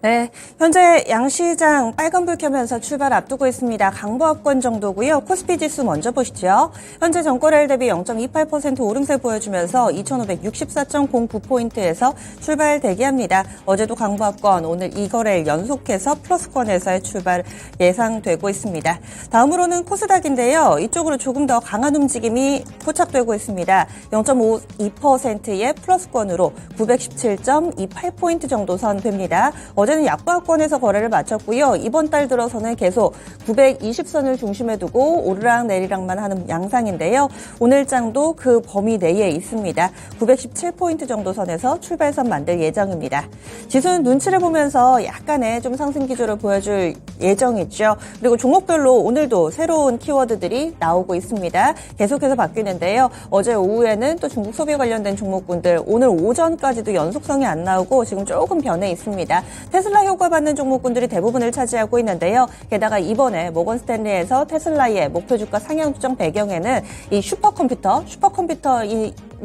네, 현재 양시장 빨간불 켜면서 출발 앞두고 있습니다. 강보합권 정도고요. 코스피 지수 먼저 보시죠. 현재 전거래일 대비 0.28% 오름세 보여주면서 2,564.09포인트에서 출발 대기합니다. 어제도 강보합권, 오늘 이 거래일 연속해서 플러스권에서의 출발 예상되고 있습니다. 다음으로는 코스닥인데요. 이쪽으로 조금 더 강한 움직임이 포착되고 있습니다. 0.52%의 플러스권으로 917.28포인트 정도 선 됩니다. 어제는 약보합권에서 거래를 마쳤고요. 이번 달 들어서는 계속 920선을 중심에 두고 오르락 내리락만 하는 양상인데요. 오늘 장도 그 범위 내에 있습니다. 917포인트 정도 선에서 출발선 만들 예정입니다. 지수는 눈치를 보면서 약간의 좀 상승 기조를 보여줄 예정이죠. 그리고 종목별로 오늘도 새로운 키워드들이 나오고 있습니다. 계속해서 바뀌는데요. 어제 오후에는 또 중국 소비 관련된 종목군들, 오늘 오전까지도 연속성이 안 나오고 지금 조금 변해 있습니다. 테슬라 효과 받는 종목군들이 대부분을 차지하고 있는데요. 게다가 이번에 모건스탠리에서 테슬라의 목표 주가 상향 추정 배경에는 이 슈퍼컴퓨터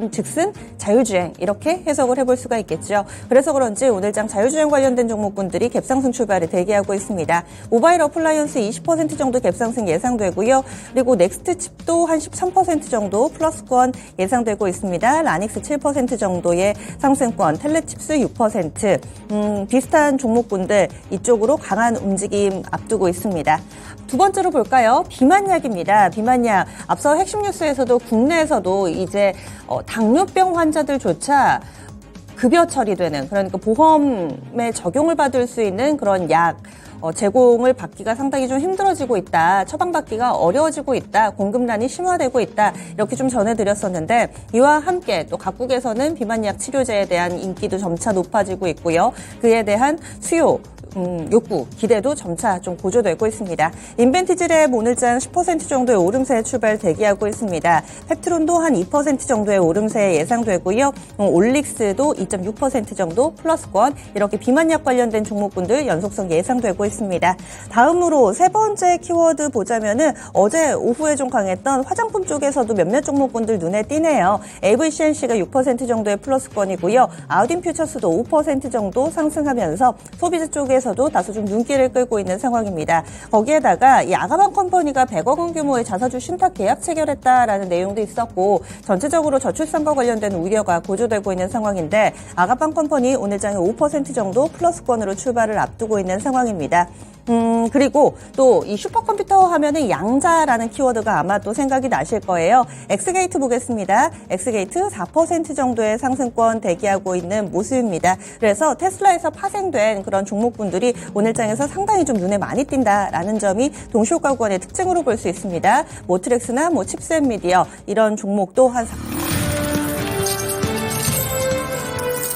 즉슨 자율주행 이렇게 해석을 해볼 수가 있겠죠. 그래서 그런지 오늘장 자율주행 관련된 종목군들이 갭상승 출발을 대기하고 있습니다. 모바일 어플라이언스 20% 정도 갭상승 예상되고요. 그리고 넥스트칩도 한 13% 정도 플러스권 예상되고 있습니다. 라닉스 7% 정도의 상승권, 텔레칩스 6%, 비슷한 종목군들 이쪽으로 강한 움직임 앞두고 있습니다. 두 번째로 볼까요? 비만약입니다. 비만약. 앞서 핵심 뉴스에서도 국내에서도 이제 당뇨병 환자들조차 급여 처리되는, 그러니까 보험에 적용을 받을 수 있는 그런 약 제공을 받기가 상당히 좀 힘들어지고 있다. 처방받기가 어려워지고 있다. 공급난이 심화되고 있다. 이렇게 좀 전해드렸었는데 이와 함께 또 각국에서는 비만약 치료제에 대한 인기도 점차 높아지고 있고요. 그에 대한 수요 욕구, 기대도 점차 좀 고조되고 있습니다. 인벤티지랩 오늘장 10% 정도의 오름세 출발 대기하고 있습니다. 팩트론도 한 2% 정도의 오름세 예상되고요. 올릭스도 2.6% 정도 플러스권, 이렇게 비만약 관련된 종목군들 연속성 예상되고 있습니다. 다음으로 세 번째 키워드 보자면은 어제 오후에 좀 강했던 화장품 쪽에서도 몇몇 종목군들 눈에 띄네요. AVCNC가 6% 정도의 플러스권이고요. 아우딘 퓨처스도 5% 정도 상승하면서 소비자 쪽에 서도 다소 좀 눈길을 끌고 있는 상황입니다. 거기에다가 이 아가방 컴퍼니가 100억 원 규모의 자사주 신탁 계약 체결했다라는 내용도 있었고 전체적으로 저출산과 관련된 우려가 고조되고 있는 상황인데 아가방 컴퍼니 오늘장에 5% 정도 플러스권으로 출발을 앞두고 있는 상황입니다. 그리고 또 이 슈퍼컴퓨터 하면은 양자라는 키워드가 아마 또 생각이 나실 거예요. 엑스게이트 보겠습니다. 엑스게이트 4% 정도의 상승권 대기하고 있는 모습입니다. 그래서 테슬라에서 파생된 그런 종목군들이 오늘장에서 상당히 좀 눈에 많이 띈다라는 점이 동시효과권의 특징으로 볼 수 있습니다. 모트렉스나 칩셋미디어 이런 종목도 한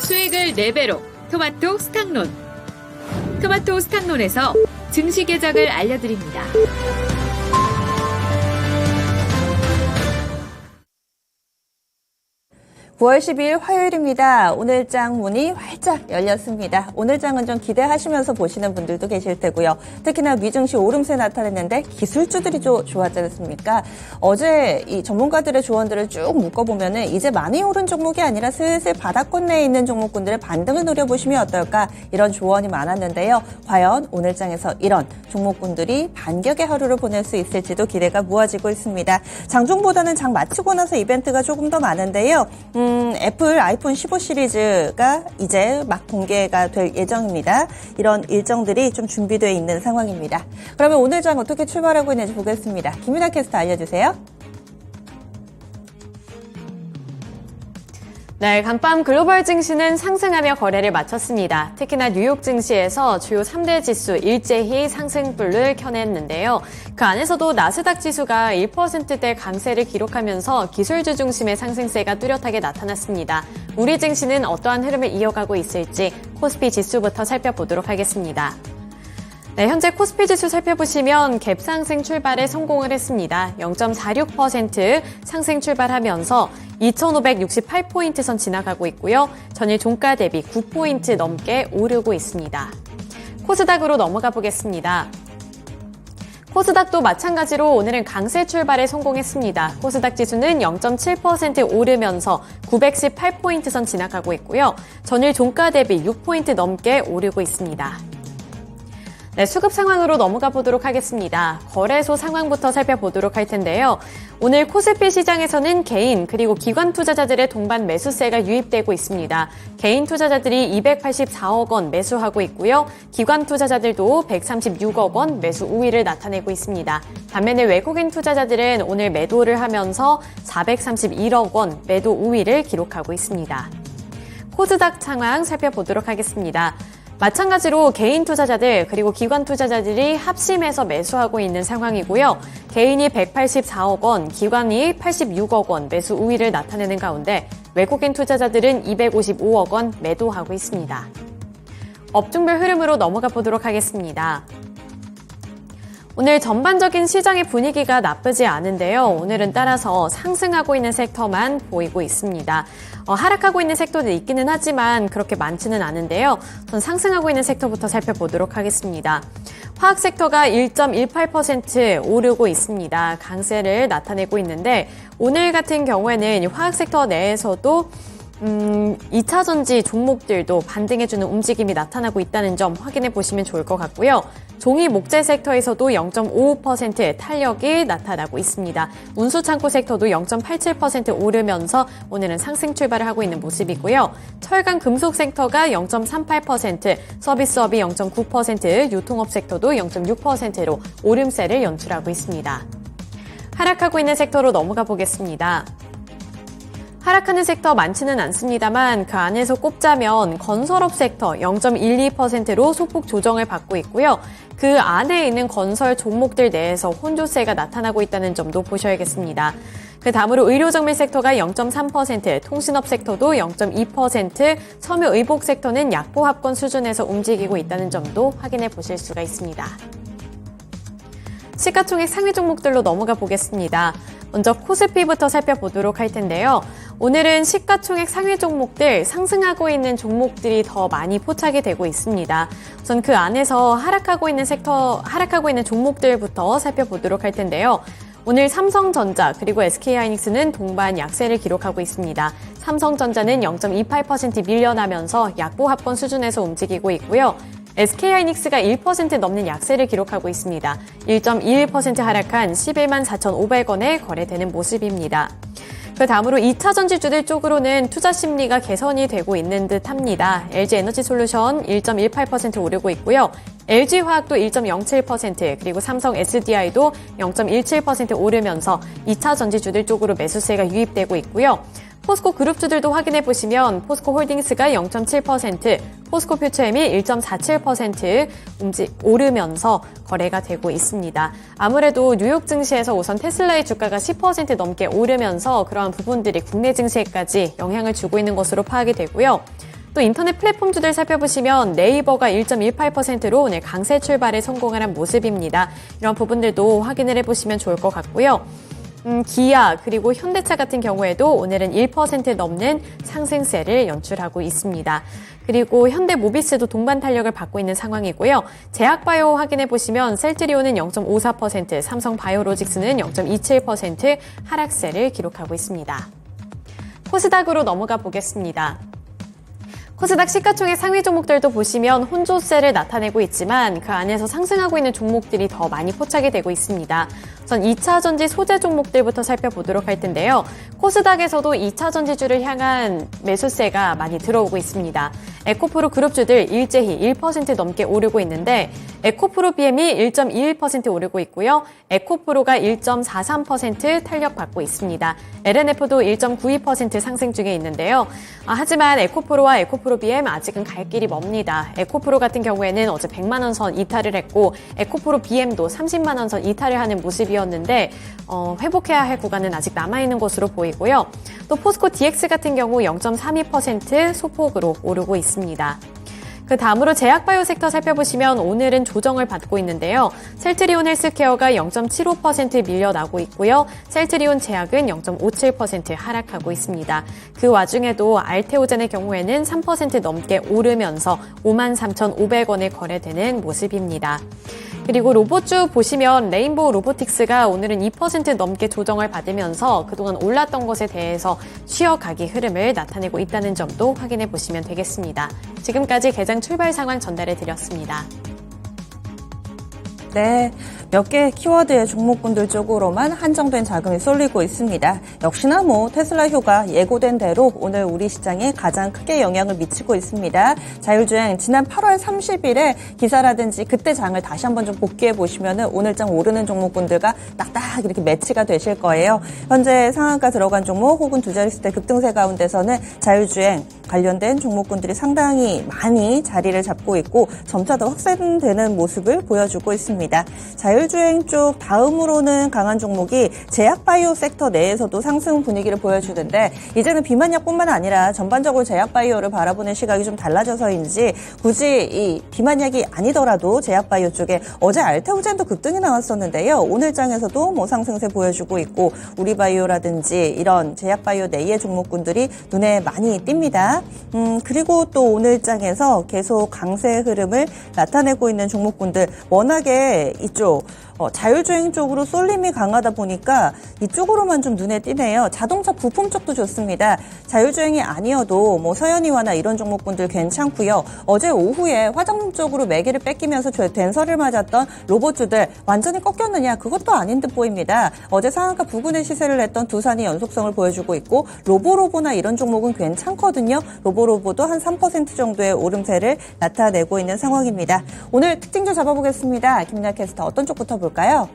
수익을 4배로 토마토 스탁론. 토마토 스탁론에서 증시 계정을 알려드립니다. 9월 12일 화요일입니다. 오늘장 문이 활짝 열렸습니다. 오늘장은 좀 기대하시면서 보시는 분들도 계실 테고요. 특히나 미증시 오름세 나타냈는데 기술주들이 좋았지 않습니까? 어제 이 전문가들의 조언들을 쭉 묶어보면은 이제 많이 오른 종목이 아니라 슬슬 바닥권 내에 있는 종목군들의 반등을 노려보시면 어떨까, 이런 조언이 많았는데요. 과연 오늘장에서 이런 종목군들이 반격의 하루를 보낼 수 있을지도 기대가 모아지고 있습니다. 장중보다는 장 마치고 나서 이벤트가 조금 더 많은데요. 애플 아이폰 15 시리즈가 이제 막 공개가 될 예정입니다. 이런 일정들이 좀 준비되어 있는 상황입니다. 그러면 오늘 장 어떻게 출발하고 있는지 보겠습니다. 김윤아 캐스터 알려주세요. 네, 간밤 글로벌 증시는 상승하며 거래를 마쳤습니다. 특히나 뉴욕 증시에서 주요 3대 지수 일제히 상승불을 켜냈는데요. 그 안에서도 나스닥 지수가 1%대 강세를 기록하면서 기술주 중심의 상승세가 뚜렷하게 나타났습니다. 우리 증시는 어떠한 흐름을 이어가고 있을지 코스피 지수부터 살펴보도록 하겠습니다. 네, 현재 코스피 지수 살펴보시면 갭상승 출발에 성공을 했습니다. 0.46% 상승 출발하면서 2,568포인트 선 지나가고 있고요. 전일 종가 대비 9포인트 넘게 오르고 있습니다. 코스닥으로 넘어가 보겠습니다. 코스닥도 마찬가지로 오늘은 강세 출발에 성공했습니다. 코스닥 지수는 0.7% 오르면서 918포인트 선 지나가고 있고요. 전일 종가 대비 6포인트 넘게 오르고 있습니다. 네, 수급 상황으로 넘어가 보도록 하겠습니다. 거래소 상황부터 살펴보도록 할 텐데요. 오늘 코스피 시장에서는 개인 그리고 기관 투자자들의 동반 매수세가 유입되고 있습니다. 개인 투자자들이 284억 원 매수하고 있고요. 기관 투자자들도 136억 원 매수 우위를 나타내고 있습니다. 반면에 외국인 투자자들은 오늘 매도를 하면서 431억 원 매도 우위를 기록하고 있습니다. 코스닥 상황 살펴보도록 하겠습니다. 마찬가지로 개인 투자자들 그리고 기관 투자자들이 합심해서 매수하고 있는 상황이고요. 개인이 184억 원, 기관이 86억 원 매수 우위를 나타내는 가운데 외국인 투자자들은 255억 원 매도하고 있습니다. 업종별 흐름으로 넘어가 보도록 하겠습니다. 오늘 전반적인 시장의 분위기가 나쁘지 않은데요. 오늘은 따라서 상승하고 있는 섹터만 보이고 있습니다. 하락하고 있는 섹터도 있기는 하지만 그렇게 많지는 않은데요. 전 상승하고 있는 섹터부터 살펴보도록 하겠습니다. 화학 섹터가 1.18% 오르고 있습니다. 강세를 나타내고 있는데 오늘 같은 경우에는 화학 섹터 내에서도 2차 전지 종목들도 반등해주는 움직임이 나타나고 있다는 점 확인해 보시면 좋을 것 같고요. 종이 목재 섹터에서도 0.55%의 탄력이 나타나고 있습니다. 운수 창고 섹터도 0.87% 오르면서 오늘은 상승 출발을 하고 있는 모습이고요. 철강 금속 섹터가 0.38%, 서비스업이 0.9%, 유통업 섹터도 0.6%로 오름세를 연출하고 있습니다. 하락하고 있는 섹터로 넘어가 보겠습니다. 하락하는 섹터 많지는 않습니다만 그 안에서 꼽자면 건설업 섹터 0.12%로 소폭 조정을 받고 있고요. 그 안에 있는 건설 종목들 내에서 혼조세가 나타나고 있다는 점도 보셔야겠습니다. 그 다음으로 의료정밀 섹터가 0.3%, 통신업 섹터도 0.2%, 섬유의복 섹터는 약보합권 수준에서 움직이고 있다는 점도 확인해 보실 수가 있습니다. 시가총액 상위 종목들로 넘어가 보겠습니다. 먼저 코스피부터 살펴보도록 할 텐데요. 오늘은 시가총액 상위 종목들 상승하고 있는 종목들이 더 많이 포착이 되고 있습니다. 우선 그 안에서 하락하고 있는 종목들부터 살펴보도록 할 텐데요. 오늘 삼성전자 그리고 SK하이닉스는 동반 약세를 기록하고 있습니다. 삼성전자는 0.28% 밀려나면서 약보합권 수준에서 움직이고 있고요. SK하이닉스가 1% 넘는 약세를 기록하고 있습니다. 1.21% 하락한 11만 4,500원에 거래되는 모습입니다. 그 다음으로 2차 전지주들 쪽으로는 투자 심리가 개선이 되고 있는 듯 합니다. LG에너지솔루션 1.18% 오르고 있고요. LG화학도 1.07%, 그리고 삼성 SDI도 0.17% 오르면서 2차 전지주들 쪽으로 매수세가 유입되고 있고요. 포스코 그룹주들도 확인해 보시면 포스코 홀딩스가 0.7%, 포스코 퓨처엠이 1.47% 오르면서 거래가 되고 있습니다. 아무래도 뉴욕 증시에서 우선 테슬라의 주가가 10% 넘게 오르면서 그러한 부분들이 국내 증시에까지 영향을 주고 있는 것으로 파악이 되고요. 또 인터넷 플랫폼주들 살펴보시면 네이버가 1.18%로 오늘 강세 출발에 성공을 한 모습입니다. 이런 부분들도 확인을 해보시면 좋을 것 같고요. 기아 그리고 현대차 같은 경우에도 오늘은 1% 넘는 상승세를 연출하고 있습니다. 그리고 현대모비스도 동반 탄력을 받고 있는 상황이고요. 제약바이오 확인해 보시면 셀트리온은 0.54%, 삼성바이오로직스는 0.27% 하락세를 기록하고 있습니다. 코스닥으로 넘어가 보겠습니다. 코스닥 시가총액 상위 종목들도 보시면 혼조세를 나타내고 있지만 그 안에서 상승하고 있는 종목들이 더 많이 포착이 되고 있습니다. 우선 2차 전지 소재 종목들부터 살펴보도록 할 텐데요. 코스닥에서도 2차 전지주를 향한 매수세가 많이 들어오고 있습니다. 에코프로 그룹주들 일제히 1% 넘게 오르고 있는데 에코프로 BM이 1.21% 오르고 있고요. 에코프로가 1.43% 탄력받고 있습니다. LNF도 1.92% 상승 중에 있는데요. 하지만 에코프로와 에코프로 BM 아직은 갈 길이 멉니다. 에코프로 같은 경우에는 어제 100만 원 선 이탈을 했고 에코프로 BM도 30만 원 선 이탈을 하는 모습이었는데 회복해야 할 구간은 아직 남아있는 것으로 보이고요. 또 포스코 DX 같은 경우 0.32% 소폭으로 오르고 있습니다. 그 다음으로 제약바이오 섹터 살펴보시면 오늘은 조정을 받고 있는데요. 셀트리온 헬스케어가 0.75% 밀려나고 있고요. 셀트리온 제약은 0.57% 하락하고 있습니다. 그 와중에도 알테오젠의 경우에는 3% 넘게 오르면서 53,500원에 거래되는 모습입니다. 그리고 로봇주 보시면 레인보우 로보틱스가 오늘은 2% 넘게 조정을 받으면서 그동안 올랐던 것에 대해서 쉬어가기 흐름을 나타내고 있다는 점도 확인해 보시면 되겠습니다. 지금까지 개장 출발 상황 전달해 드렸습니다. 네, 몇 개 키워드의 종목군들 쪽으로만 한정된 자금이 쏠리고 있습니다. 역시나 테슬라 효가 예고된 대로 오늘 우리 시장에 가장 크게 영향을 미치고 있습니다. 자율주행 지난 8월 30일에 기사라든지 그때 장을 다시 한번 좀 복귀해 보시면은 오늘장 오르는 종목군들과 딱딱 이렇게 매치가 되실 거예요. 현재 상한가 들어간 종목 혹은 두 자릿수대 급등세 가운데서는 자율주행 관련된 종목군들이 상당히 많이 자리를 잡고 있고 점차 더 확산되는 모습을 보여주고 있습니다. 자율주행 쪽 다음으로는 강한 종목이 제약바이오 섹터 내에서도 상승 분위기를 보여주는데 이제는 비만약뿐만 아니라 전반적으로 제약바이오를 바라보는 시각이 좀 달라져서인지 굳이 이 비만약이 아니더라도 제약바이오 쪽에 어제 알테오젠도 급등이 나왔었는데요. 오늘 장에서도 상승세 보여주고 있고 우리바이오라든지 이런 제약바이오 내의 종목군들이 눈에 많이 띕니다. 그리고 또 오늘 장에서 계속 강세 흐름을 나타내고 있는 종목군들 워낙에 이쪽 자율주행 쪽으로 쏠림이 강하다 보니까 이쪽으로만 좀 눈에 띄네요. 자동차 부품 쪽도 좋습니다. 자율주행이 아니어도 서현이와나 이런 종목군들 괜찮고요. 어제 오후에 화장품 쪽으로 매기를 뺏기면서 된설을 맞았던 로봇주들 완전히 꺾였느냐? 그것도 아닌 듯 보입니다. 어제 상한가 부근의 시세를 냈던 두산이 연속성을 보여주고 있고 로보로보나 이런 종목은 괜찮거든요. 로보로보도 한 3% 정도의 오름세를 나타내고 있는 상황입니다. 오늘 특징주 잡아보겠습니다. 김민아 캐스터 어떤 쪽부터 볼까요?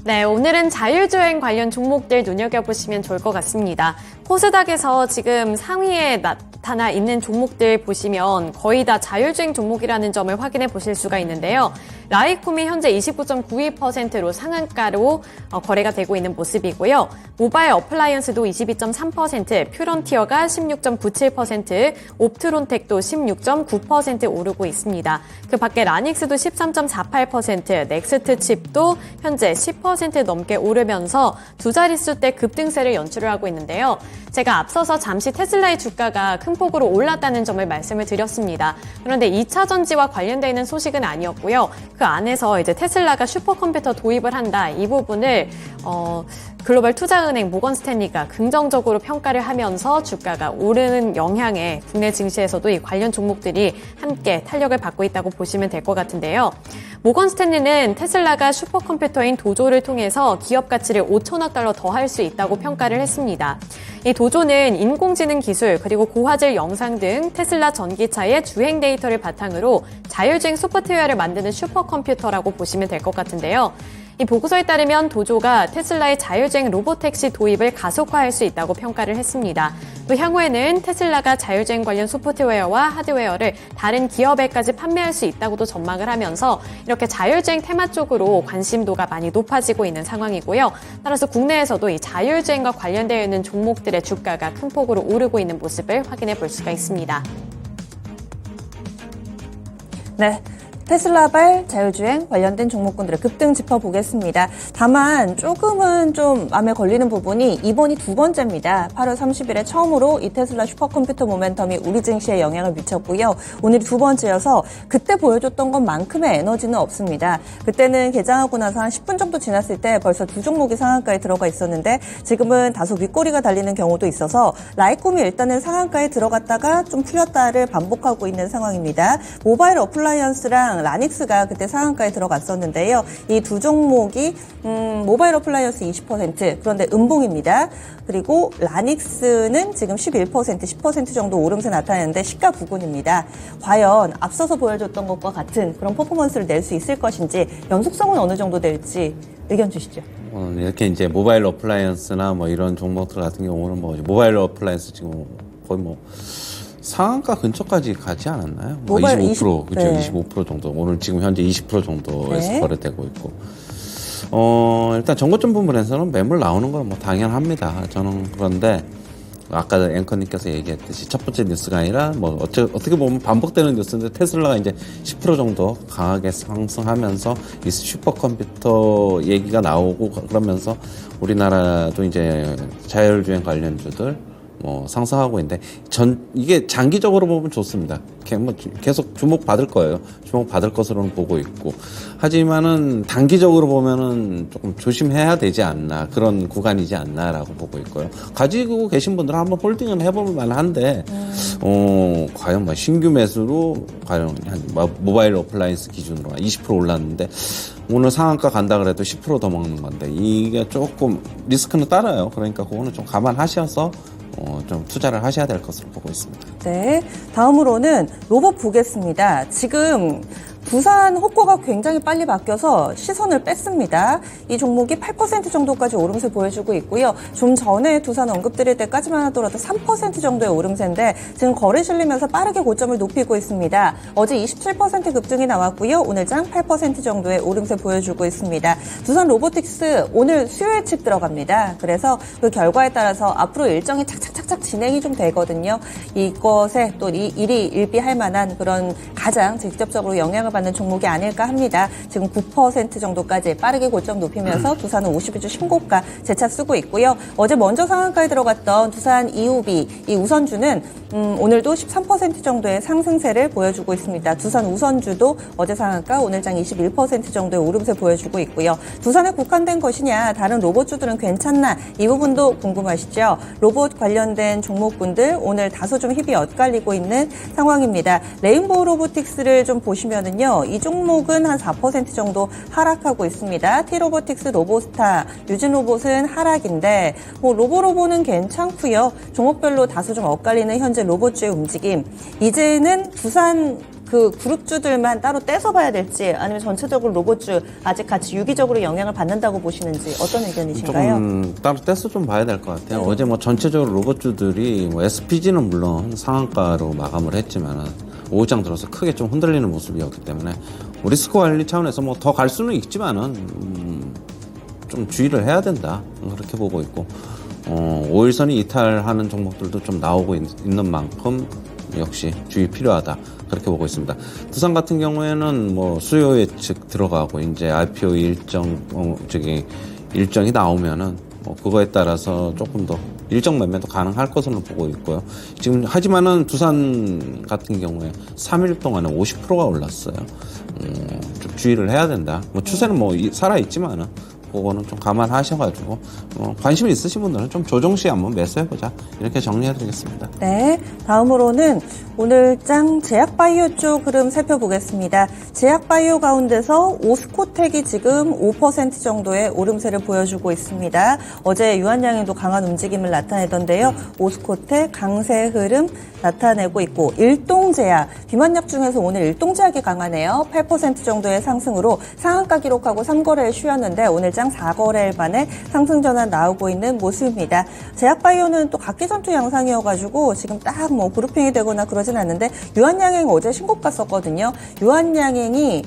네, 오늘은 자율주행 관련 종목들 눈여겨보시면 좋을 것 같습니다. 코스닥에서 지금 상위에 나타나 있는 종목들 보시면 거의 다 자율주행 종목이라는 점을 확인해 보실 수가 있는데요. 라이콤이 현재 29.92%로 상한가로 거래가 되고 있는 모습이고요. 모바일 어플라이언스도 22.3%, 퓨런티어가 16.97%, 옵트론텍도 16.9% 오르고 있습니다. 그 밖에 라닉스도 13.48%, 넥스트 칩도 현재 10% 넘게 오르면서 두 자릿수대 급등세를 연출을 하고 있는데요. 제가 앞서서 잠시 테슬라의 주가가 큰 폭으로 올랐다는 점을 말씀을 드렸습니다. 그런데 2차 전지와 관련되어 있는 소식은 아니었고요. 그 안에서 이제 테슬라가 슈퍼컴퓨터 도입을 한다. 이 부분을 글로벌 투자은행 모건 스탠리가 긍정적으로 평가를 하면서 주가가 오르는 영향에 국내 증시에서도 이 관련 종목들이 함께 탄력을 받고 있다고 보시면 될 것 같은데요. 모건 스탠리는 테슬라가 슈퍼컴퓨터인 도조를 통해서 기업 가치를 5천억 달러 더 할 수 있다고 평가를 했습니다. 이 도조는 인공지능 기술 그리고 고화질 영상 등 테슬라 전기차의 주행 데이터를 바탕으로 자율주행 소프트웨어를 만드는 슈퍼컴퓨터라고 보시면 될 것 같은데요. 이 보고서에 따르면 도조가 테슬라의 자율주행 로보택시 도입을 가속화할 수 있다고 평가를 했습니다. 또 향후에는 테슬라가 자율주행 관련 소프트웨어와 하드웨어를 다른 기업에까지 판매할 수 있다고도 전망을 하면서 이렇게 자율주행 테마 쪽으로 관심도가 많이 높아지고 있는 상황이고요. 따라서 국내에서도 이 자율주행과 관련되어 있는 종목들의 주가가 큰 폭으로 오르고 있는 모습을 확인해 볼 수가 있습니다. 네. 테슬라발 자율주행 관련된 종목군들의 급등 짚어보겠습니다. 다만 조금은 좀 마음에 걸리는 부분이 이번이 두 번째입니다. 8월 30일에 처음으로 이 테슬라 슈퍼컴퓨터 모멘텀이 우리 증시에 영향을 미쳤고요. 오늘이 두 번째여서 그때 보여줬던 것만큼의 에너지는 없습니다. 그때는 개장하고 나서 한 10분 정도 지났을 때 벌써 두 종목이 상한가에 들어가 있었는데 지금은 다소 윗꼬리가 달리는 경우도 있어서 라이콤이 일단은 상한가에 들어갔다가 좀 풀렸다를 반복하고 있는 상황입니다. 모바일 어플라이언스랑 라닉스가 그때 상한가에 들어갔었는데요. 이 두 종목이 모바일 어플라이언스 20%, 그런데 음봉입니다. 그리고 라닉스는 지금 11%, 10% 정도 오름세 나타내는데 시가 부근입니다. 과연 앞서서 보여줬던 것과 같은 그런 퍼포먼스를 낼 수 있을 것인지 연속성은 어느 정도 될지 의견 주시죠. 이렇게 이제 모바일 어플라이언스나 이런 종목들 같은 경우는 모바일 어플라이언스 지금 거의 상한가 근처까지 가지 않았나요? 모바일 25%, 그죠? 네. 25% 정도. 오늘 지금 현재 20% 정도에서 네. 거래되고 있고. 일단 정고점 부분에서는 매물 나오는 건 당연합니다. 저는 그런데 아까 앵커님께서 얘기했듯이 첫 번째 뉴스가 아니라 어떻게 보면 반복되는 뉴스인데 테슬라가 이제 10% 정도 강하게 상승하면서 이 슈퍼컴퓨터 얘기가 나오고 그러면서 우리나라도 이제 자율주행 관련주들 상승하고 있는데 이게 장기적으로 보면 좋습니다. 계속 주목받을 거예요. 주목받을 것으로는 보고 있고, 하지만은 단기적으로 보면은 조금 조심해야 되지 않나, 그런 구간이지 않나라고 보고 있고요. 가지고 계신 분들은 한번 홀딩은 해볼 만한데 과연 뭐 신규 매수로 과연 모바일 어플라이언스 기준으로 20% 올랐는데 오늘 상한가 간다 그래도 10% 더 먹는 건데 이게 조금 리스크는 따라요. 그러니까 그거는 좀 감안하셔서 좀 투자를 하셔야 될 것으로 보고 있습니다. 네, 다음으로는 로봇 보겠습니다. 지금 부산 호가가 굉장히 빨리 바뀌어서 시선을 뺐습니다. 이 종목이 8% 정도까지 오름세 보여주고 있고요. 좀 전에 두산 언급드릴 때까지만 하더라도 3% 정도의 오름세인데 지금 거래 실리면서 빠르게 고점을 높이고 있습니다. 어제 27% 급등이 나왔고요. 오늘장 8% 정도의 오름세 보여주고 있습니다. 두산 로보틱스 오늘 수요 예측 들어갑니다. 그래서 그 결과에 따라서 앞으로 일정이 착착착착 진행이 좀 되거든요. 이것에 또 일이 일비할 만한 그런 가장 직접적으로 영향을 받는 종목이 아닐까 합니다. 지금 9% 정도까지 빠르게 고점 높이면서 두산은 52주 신고가 재차 쓰고 있고요. 어제 먼저 상한가에 들어갔던 두산 EUB 이 우선주는 오늘도 13% 정도의 상승세를 보여주고 있습니다. 두산 우선주도 어제 상한가 오늘장 21% 정도의 오름세 보여주고 있고요. 두산에 국한된 것이냐 다른 로봇주들은 괜찮나 이 부분도 궁금하시죠? 로봇 관련된 종목군들 오늘 다소 좀 힙이 엇갈리고 있는 상황입니다. 레인보우 로보틱스를 좀 보시면은요. 이 종목은 한 4% 정도 하락하고 있습니다. T로보틱스, 로보스타, 유진로봇은 하락인데 로보는 괜찮고요. 종목별로 다소 좀 엇갈리는 현재 로봇주의 움직임. 이제는 두산 그 그룹주들만 따로 떼서 봐야 될지 아니면 전체적으로 로봇주 아직 같이 유기적으로 영향을 받는다고 보시는지 어떤 의견이신가요? 조금 따로 떼서 좀 봐야 될 것 같아요. 어제 전체적으로 로봇주들이 SPG는 물론 상한가로 마감을 했지만은 오후장 들어서 크게 좀 흔들리는 모습이었기 때문에 리스크 관리 차원에서 더 갈 수는 있지만은 좀 주의를 해야 된다 그렇게 보고 있고 5일선이 이탈하는 종목들도 좀 나오고 있는 만큼 역시 주의 필요하다 그렇게 보고 있습니다. 두산 같은 경우에는 수요 예측 들어가고 이제 IPO 일정이 나오면은 그거에 따라서 조금 더 일정 매매도 가능할 것으로 보고 있고요. 지금 하지만은 두산 같은 경우에 3일 동안에 50%가 올랐어요. 좀 주의를 해야 된다. 추세는 살아 있지만은 그거는 좀 감안하셔가지고 관심 있으신 분들은 좀 조정시에 한번 매수해보자 이렇게 정리해드리겠습니다. 네, 다음으로는 오늘장 제약바이오 쪽 흐름 살펴보겠습니다. 제약바이오 가운데서 오스코텍이 지금 5% 정도의 오름세를 보여주고 있습니다. 어제 유한양행도 강한 움직임을 나타내던데요. 오스코텍 강세 흐름 나타내고 있고 일동제약, 비만약 중에서 오늘 일동제약이 강하네요. 8% 정도의 상승으로 상한가 기록하고 3거래를 쉬었는데 오늘장 4거래일 만에 상승 전환 나오고 있는 모습입니다. 제약바이오는 또 각기전투 양상이어가지고 지금 딱 그룹핑이 되거나 그러진 않는데 유한양행 어제 신고가 썼거든요. 유한양행이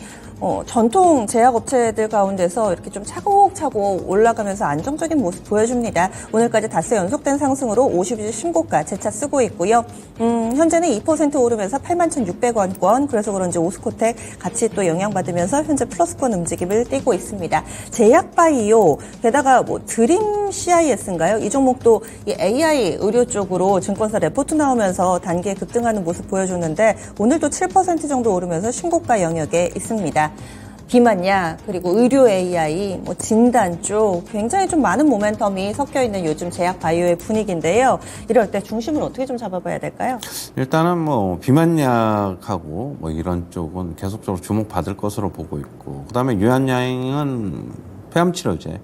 전통 제약업체들 가운데서 이렇게 좀 차곡차곡 올라가면서 안정적인 모습 보여줍니다. 오늘까지 닷새 연속된 상승으로 50주 신고가 재차 쓰고 있고요. 현재는 2% 오르면서 81,600원권. 그래서 그런지 오스코텍 같이 또 영향받으면서 현재 플러스권 움직임을 띠고 있습니다. 제약바이오, 게다가 드림 CIS인가요? 이 종목도 이 AI 의료 쪽으로 증권사 레포트 나오면서 단기에 급등하는 모습 보여주는데 오늘도 7% 정도 오르면서 신고가 영역에 있습니다. 비만약 그리고 의료 AI 진단 쪽 굉장히 좀 많은 모멘텀이 섞여 있는 요즘 제약 바이오의 분위기인데요. 이럴 때 중심을 어떻게 좀 잡아봐야 될까요? 일단은 비만약하고 이런 쪽은 계속적으로 주목받을 것으로 보고 있고 그다음에 유한양행은 폐암치료제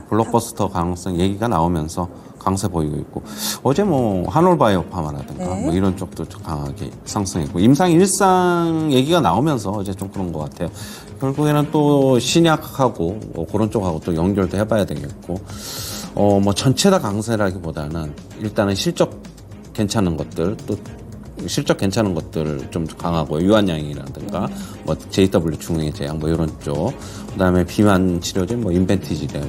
블록버스터 가능성 얘기가 나오면서 강세 보이고 있고 어제 한올바이오파마라든가 네. 이런 쪽도 좀 강하게 상승했고 임상일상 얘기가 나오면서 어제 좀 그런 것 같아요. 결국에는 또 신약하고 그런 쪽하고 또 연결도 해봐야 되겠고 전체 다 강세라기보다는 일단은 실적 괜찮은 것들 또 실적 괜찮은 것들 좀 강하고 유한양이라든가 JW 중흥의 제약 이런 쪽 그다음에 비만 치료제 인벤티지레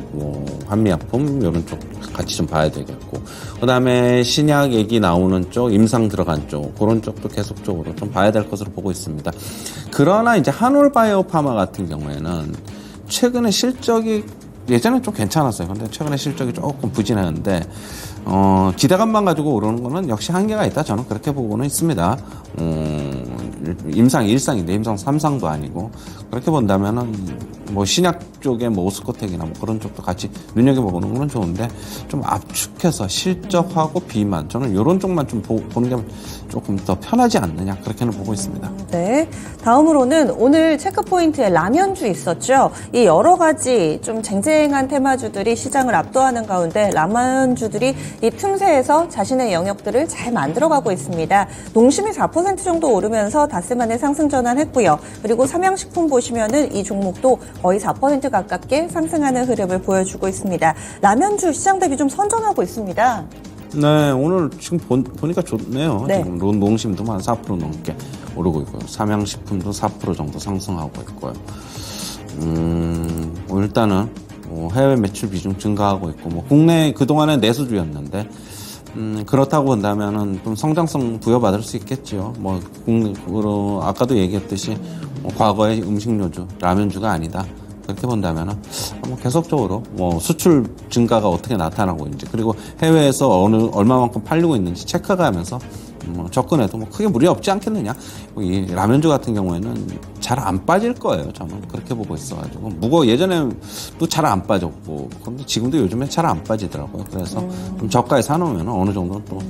환미약품 이런 쪽 같이 좀 봐야 되겠고 그다음에 신약 얘기 나오는 쪽 임상 들어간 쪽 그런 쪽도 계속적으로 좀 봐야 될 것으로 보고 있습니다. 그러나 이제 한올바이오파마 같은 경우에는 최근에 실적이 예전에 좀 괜찮았어요. 근데 최근에 실적이 조금 부진하는데 기대감만 가지고 오르는 거는 역시 한계가 있다. 저는 그렇게 보고는 있습니다. 임상 1상인데 임상 3상도 아니고 그렇게 본다면은 뭐 신약 쪽에 뭐 오스코텍이나 뭐 그런 쪽도 같이 눈여겨보는 건 좋은데 좀 압축해서 실적하고 비만 저는 이런 쪽만 좀 보는 게 조금 더 편하지 않느냐 그렇게는 보고 있습니다. 네. 다음으로는 오늘 체크포인트에 라면주 있었죠. 이 여러 가지 좀 쟁쟁한 테마주들이 시장을 압도하는 가운데 라면주들이 이 틈새에서 자신의 영역들을 잘 만들어가고 있습니다. 농심이 4% 정도 오르면서 닷새 만에 상승 전환했고요. 그리고 삼양식품 보시면은 이 종목도 거의 4% 가깝게 상승하는 흐름을 보여주고 있습니다. 라면주 시장 대비 좀 선전하고 있습니다. 네, 오늘 지금 보니까 좋네요. 네. 지금 농심도 한 4% 넘게 오르고 있고요. 삼양식품도 4% 정도 상승하고 있고요. 일단은 해외 매출 비중 증가하고 있고, 뭐 국내 그동안에 내수주였는데, 그렇다고 본다면은 좀 성장성 부여받을 수 있겠죠. 뭐 국내로 아까도 얘기했듯이 과거의 음식료주, 라면주가 아니다. 그렇게 본다면은 뭐 계속적으로 뭐 수출 증가가 어떻게 나타나고 있는지 그리고 해외에서 얼마만큼 팔리고 있는지 체크가하면서 접근해도 뭐 크게 무리 없지 않겠느냐. 이 라면주 같은 경우에는 잘 안 빠질 거예요. 저는 그렇게 보고 있어가지고 예전에도 잘 안 빠졌고 그런데 지금도 요즘에 잘 안 빠지더라고요. 그래서 좀 저가에 사놓으면 어느 정도는 또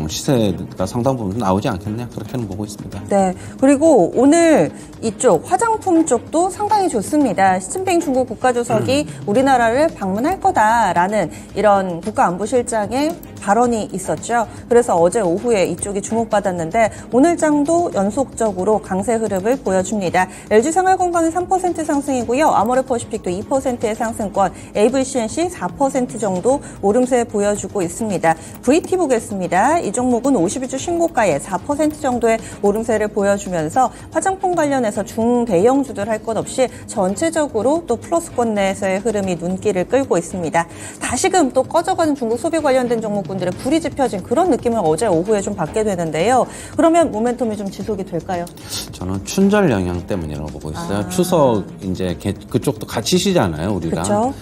시세가 상당 부분 나오지 않겠느냐 그렇게는 보고 있습니다. 네. 그리고 오늘 이쪽 화장품 쪽도 상당히 좋습니다. 시진핑 중국 국가주석이 우리나라를 방문할 거다라는 이런 국가안보실장의 발언이 있었죠. 그래서 어제 오후에 이쪽이 주목받았는데 오늘 장도 연속적으로 강세 흐름을 보여줍니다. LG생활건강은 3% 상승이고요. 아모레퍼시픽도 2%의 상승권, AVCNC 4% 정도 오름세 보여주고 있습니다. VT 보겠습니다. 이 종목은 52주 신고가에 4% 정도의 오름세를 보여주면서 화장품 관련해서 중대형주들 할 것 없이 전체적으로 또 플러스권 내에서의 흐름이 눈길을 끌고 있습니다. 다시금 또 꺼져가는 중국 소비 관련된 종목군들의 불이 지펴진 그런 느낌을 어제 오후에 좀 받게 되는데요. 그러면 모멘텀이 좀 지속이 될까요? 저는 춘절 영향 때문이라고 보고 있어요. 추석 이제 그쪽도 같이 쉬잖아요, 우리가. 그렇죠.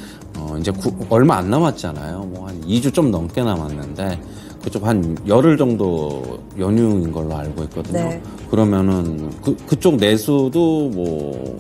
이제 얼마 안 남았잖아요. 뭐 한 2주 좀 넘게 남았는데 그쪽 한 열흘 정도 연휴인 걸로 알고 있거든요. 네. 그러면은 그쪽 내수도 뭐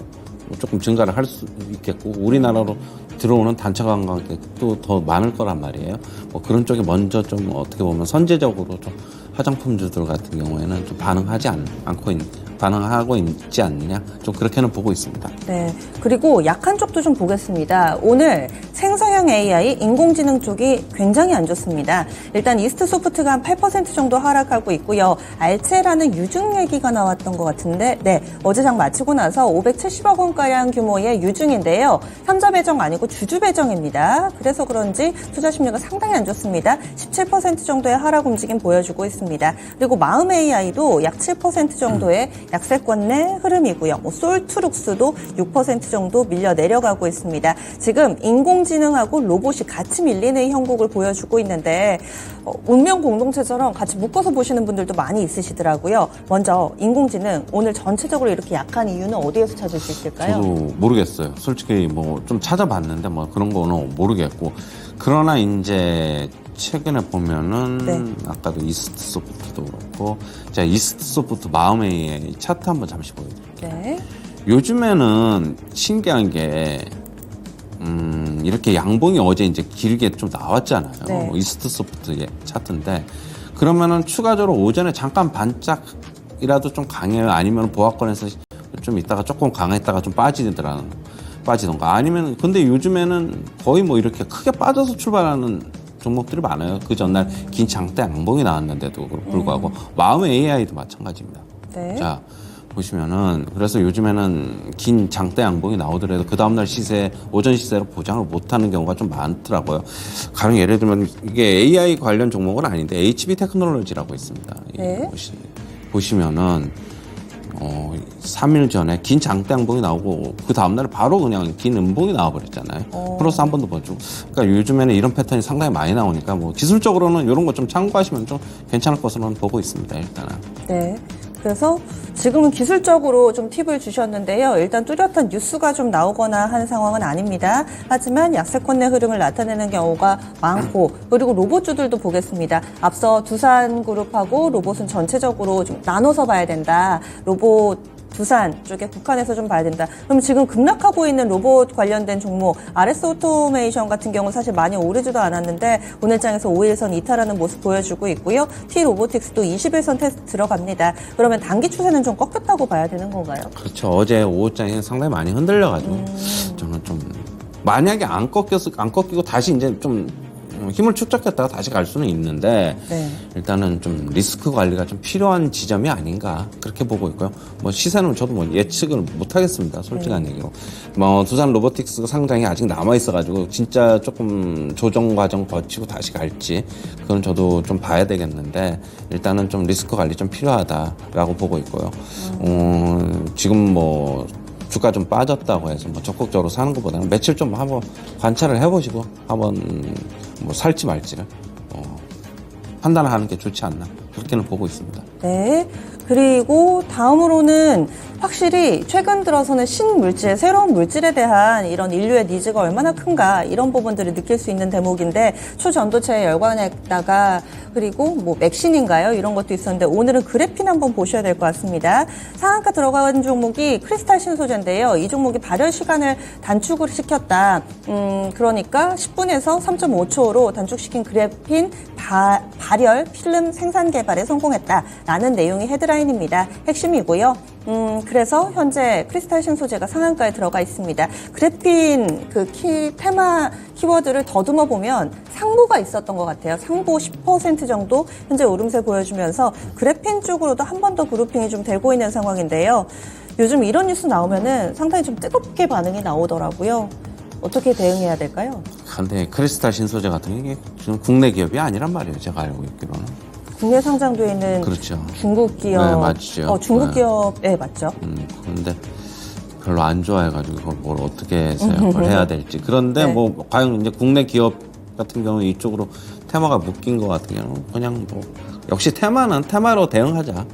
조금 증가를 할 수 있겠고 우리나라로 들어오는 단체 관광객도 더 많을 거란 말이에요. 뭐 그런 쪽에 먼저 좀 어떻게 보면 선제적으로 좀 화장품주들 같은 경우에는 좀 반응하고 있지 않느냐 좀 그렇게는 보고 있습니다. 네. 그리고 약한 쪽도 좀 보겠습니다. 오늘 생성형 AI, 인공지능 쪽이 굉장히 안 좋습니다. 일단 이스트소프트가 한 8% 정도 하락하고 있고요. 알체라는 유증 얘기가 나왔던 것 같은데, 네. 어제 장 마치고 나서 570억 원가량 규모의 유증인데요. 현자 배정 아니고 주주 배정입니다. 그래서 그런지 투자 심리가 상당히 안 좋습니다. 17% 정도의 하락 움직임 보여주고 있습니다. 그리고 마음 AI도 약 7% 정도의 약세권 내 흐름이고요. 솔트룩스도 6% 정도 밀려 내려가고 있습니다. 지금 인공지능하고 로봇이 같이 밀리는 형국을 보여주고 있는데 운명 공동체처럼 같이 묶어서 보시는 분들도 많이 있으시더라고요. 먼저 인공지능 오늘 전체적으로 이렇게 약한 이유는 어디에서 찾을 수 있을까요? 저도 모르겠어요. 솔직히 뭐 좀 찾아봤는데 뭐 그런 거는 모르겠고 그러나 이제 최근에 보면은 네. 아까도 이스트소프트도 그렇고 제가 이스트소프트 마음 AI 차트 한번 잠시 보여드릴게요. 네. 요즘에는 신기한 게 이렇게 양봉이 어제 이제 길게 좀 나왔잖아요. 네. 이스트소프트의 차트인데 그러면은 추가적으로 오전에 잠깐 반짝이라도 좀 강해요. 아니면 보합권에서 좀 있다가 조금 강했다가 좀 빠지던가 아니면 근데 요즘에는 거의 뭐 이렇게 크게 빠져서 출발하는 종목들이 많아요. 그 전날 긴 장대 양봉이 나왔는데도 불구하고 마음의 AI도 마찬가지입니다. 네. 자 보시면은 그래서 요즘에는 긴 장대 양봉이 나오더라도 그 다음날 시세 오전 시세로 보장을 못하는 경우가 좀 많더라고요. 가령 예를 들면 이게 AI 관련 종목은 아닌데 HB 테크놀로지라고 있습니다. 네. 보시면은 3일 전에 긴 장대 양봉이 나오고 그 다음날 바로 그냥 긴 음봉이 나와버렸잖아요. 플러스 한 번 더 보죠. 그러니까 요즘에는 이런 패턴이 상당히 많이 나오니까 뭐 기술적으로는 이런 거 좀 참고하시면 좀 괜찮을 것으로는 보고 있습니다. 일단은. 네. 그래서 지금은 기술적으로 좀 팁을 주셨는데요. 일단 뚜렷한 뉴스가 좀 나오거나 하는 상황은 아닙니다. 하지만 약세권의 흐름을 나타내는 경우가 많고, 그리고 로봇주들도 보겠습니다. 앞서 두산그룹하고 로봇은 전체적으로 좀 나눠서 봐야 된다. 두산 쪽에 국한에서 좀 봐야 된다. 그럼 지금 급락하고 있는 로봇 관련된 종목 RS 오토메이션 같은 경우 사실 많이 오르지도 않았는데 오늘 장에서 5일선 이탈하는 모습 보여주고 있고요. T 로보틱스도 21선 테스트 들어갑니다. 그러면 단기 추세는 좀 꺾였다고 봐야 되는 건가요? 그렇죠. 어제 오후장에 상당히 많이 흔들려가지고 저는 좀 만약에 안 꺾이고 다시 이제 좀 힘을 축적했다가 다시 갈 수는 있는데 네. 일단은 좀 리스크 관리가 좀 필요한 지점이 아닌가 그렇게 보고 있고요. 뭐 시세는 저도 뭐 예측을 못 하겠습니다. 솔직한 얘기로. 뭐 두산 로보틱스 상장이 아직 남아 있어가지고 진짜 조금 조정 과정 거치고 다시 갈지 그건 저도 좀 봐야 되겠는데 일단은 좀 리스크 관리 좀 필요하다라고 보고 있고요. 지금 뭐 주가 좀 빠졌다고 해서 뭐 적극적으로 사는 것보다는 며칠 좀 한번 관찰을 해보시고 한번 뭐 살지 말지를 판단을 하는 게 좋지 않나 그렇게는 보고 있습니다. 네. 그리고 다음으로는 확실히 최근 들어서는 신물질, 새로운 물질에 대한 이런 인류의 니즈가 얼마나 큰가 이런 부분들을 느낄 수 있는 대목인데 초전도체에 열광했다가 그리고 뭐 맥신인가요? 이런 것도 있었는데 오늘은 그래핀 한번 보셔야 될 것 같습니다. 상한가 들어가는 종목이 크리스탈 신소재인데요. 이 종목이 발열 시간을 단축을 시켰다. 그러니까 10분에서 3.5초로 단축시킨 그래핀 발열 필름 생산 개발에 성공했다라는 내용이 헤드라인입니다. 핵심이고요. 그래서 현재 크리스탈 신소재가 상한가에 들어가 있습니다. 그래핀 테마 키워드를 더듬어 보면 상보가 있었던 것 같아요. 상보 10% 정도 현재 오름세 보여주면서 그래핀 쪽으로도 한 번 더 그룹핑이 좀 되고 있는 상황인데요. 요즘 이런 뉴스 나오면은 상당히 좀 뜨겁게 반응이 나오더라고요. 어떻게 대응해야 될까요? 근데 크리스탈 신소재 같은 게 지금 국내 기업이 아니란 말이에요. 제가 알고 있기로는. 국내 상장돼 있는 그렇죠. 중국 기업. 네, 맞죠. 중국 기업, 네, 맞죠. 그런데 별로 안 좋아해가지고 그걸 뭘 어떻게 해서 그걸 해야 될지. 그런데 네. 뭐 과연 이제 국내 기업 같은 경우 이쪽으로 테마가 묶인 것 같은 경우는 그냥 뭐 역시 테마는 테마로 대응하자.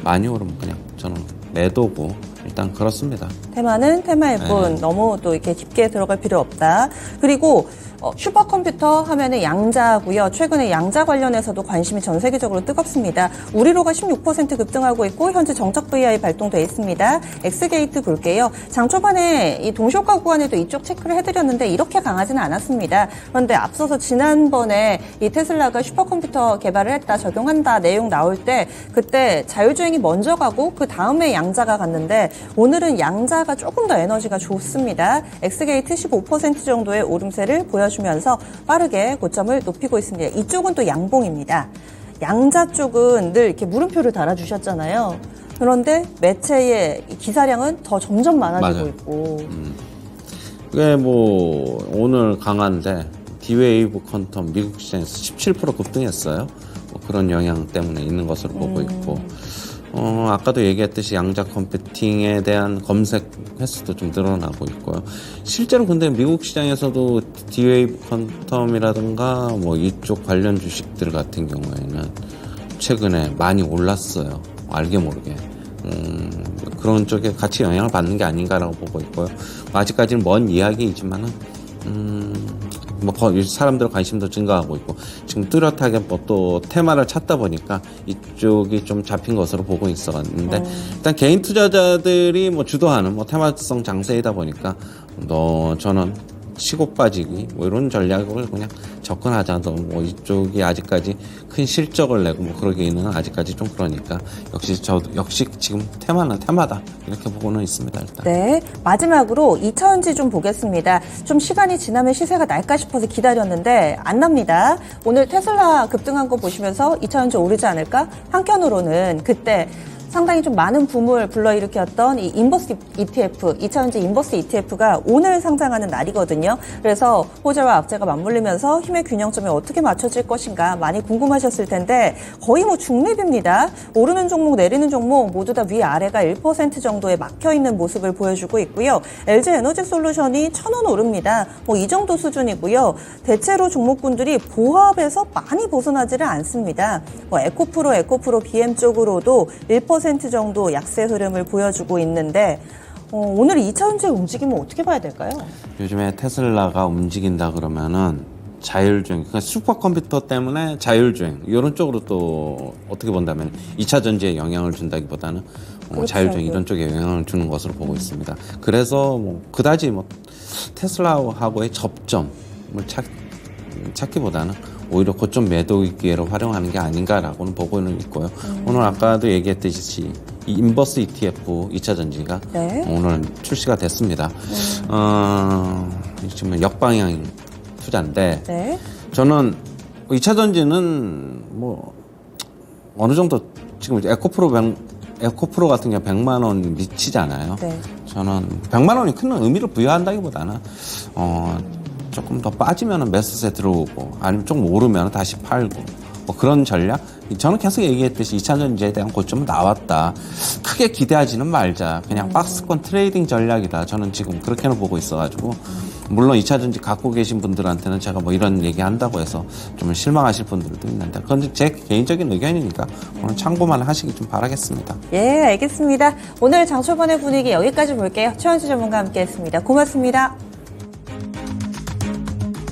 많이 오르면 그냥 저는 매도고 일단 그렇습니다. 테마는 테마일 뿐 너무 또 이렇게 깊게 들어갈 필요 없다. 그리고 슈퍼컴퓨터 하면은 양자고요. 최근에 양자 관련해서도 관심이 전 세계적으로 뜨겁습니다. 우리로가 16% 급등하고 있고 현재 정착 VI 발동돼 있습니다. 엑스게이트 볼게요. 장 초반에 이 동시효과 구간에도 이쪽 체크를 해드렸는데 이렇게 강하지는 않았습니다. 그런데 앞서서 지난번에 이 테슬라가 슈퍼컴퓨터 개발을 했다, 적용한다 내용 나올 때 그때 자율주행이 먼저 가고 그 다음에 양자가 갔는데 오늘은 양자가 조금 더 에너지가 좋습니다. 엑스게이트 15% 정도의 오름세를 보여주면서 빠르게 고점을 높이고 있습니다. 이쪽은 또 양봉입니다. 양자 쪽은 늘 이렇게 물음표를 달아주셨잖아요. 그런데 매체의 기사량은 더 점점 많아지고 맞아요. 있고. 그게 뭐 오늘 강한데 디웨이브 퀀텀 미국 시장에서 17% 급등했어요. 뭐 그런 영향 때문에 있는 것으로 보고 있고. 아까도 얘기했듯이 양자 컴퓨팅에 대한 검색 횟수도 좀 늘어나고 있고요. 실제로 근데 미국 시장에서도 디웨이브 퀀텀이라든가 뭐 이쪽 관련 주식들 같은 경우에는 최근에 많이 올랐어요. 알게 모르게. 그런 쪽에 같이 영향을 받는 게 아닌가라고 보고 있고요. 아직까지는 먼 이야기이지만은, 뭐 사람들 관심도 증가하고 있고 지금 뚜렷하게 뭐 또 테마를 찾다 보니까 이쪽이 좀 잡힌 것으로 보고 있었는데 일단 개인 투자자들이 뭐 주도하는 뭐 테마성 장세이다 보니까 저는 치고 빠지기 뭐 이런 전략을 그냥 접근하자. 뭐 이쪽이 아직까지 큰 실적을 내고 뭐 그러기는 아직까지 좀 그러니까 역시 지금 테마는 테마다 이렇게 보고는 있습니다. 일단. 네, 마지막으로 2차전지 좀 보겠습니다. 좀 시간이 지나면 시세가 날까 싶어서 기다렸는데 안 납니다. 오늘 테슬라 급등한 거 보시면서 2차전지 오르지 않을까? 한편으로는 그때 상당히 좀 많은 붐을 불러일으켰던 이 인버스 ETF, 2차전지 인버스 ETF가 오늘 상장하는 날이거든요. 그래서 호재와 악재가 맞물리면서 힘의 균형점이 어떻게 맞춰질 것인가 많이 궁금하셨을 텐데 거의 뭐 중립입니다. 오르는 종목, 내리는 종목 모두 다 위아래가 1% 정도에 막혀있는 모습을 보여주고 있고요. LG에너지솔루션이 1,000원 오릅니다. 뭐 이 정도 수준이고요. 대체로 종목군들이 보합에서 많이 벗어나지를 않습니다. 뭐 에코프로 BM 쪽으로도 1% 2% 정도 약세 흐름을 보여주고 있는데 오늘 2차전지 움직임은 어떻게 봐야 될까요? 요즘에 테슬라가 움직인다 그러면은 자율주행, 그러니까 슈퍼컴퓨터 때문에 자율주행 이런 쪽으로 또 어떻게 본다면 2차 전지에 영향을 준다기보다는 그렇죠. 자율주행 이런 쪽에 영향을 주는 것으로 보고 있습니다. 그래서 뭐 그다지 뭐 테슬라하고의 접점을 찾기보다는 오히려 고점 매도 기회로 활용하는 게 아닌가라고는 보고는 있고요. 오늘 아까도 얘기했듯이 이 인버스 ETF 2차 전지가 네. 오늘 출시가 됐습니다. 지금 역방향 투자인데 네. 저는 2차 전지는 뭐 어느 정도 지금 에코프로 같은 경우 100만 원 미치잖아요. 네. 저는 100만 원이 큰 의미를 부여한다기보다는 조금 더 빠지면 매수세 들어오고 아니면 좀 오르면 다시 팔고 뭐 그런 전략. 저는 계속 얘기했듯이 2차 전지에 대한 고점은 나왔다. 크게 기대하지는 말자. 그냥 박스권 트레이딩 전략이다. 저는 지금 그렇게는 보고 있어가지고 물론 2차 전지 갖고 계신 분들한테는 제가 뭐 이런 얘기 한다고 해서 좀 실망하실 분들도 있는데 그건 제 개인적인 의견이니까 오늘 참고만 하시기 좀 바라겠습니다. 예, 알겠습니다. 오늘 장초반의 분위기 여기까지 볼게요. 최원수 전문가와 함께했습니다. 고맙습니다.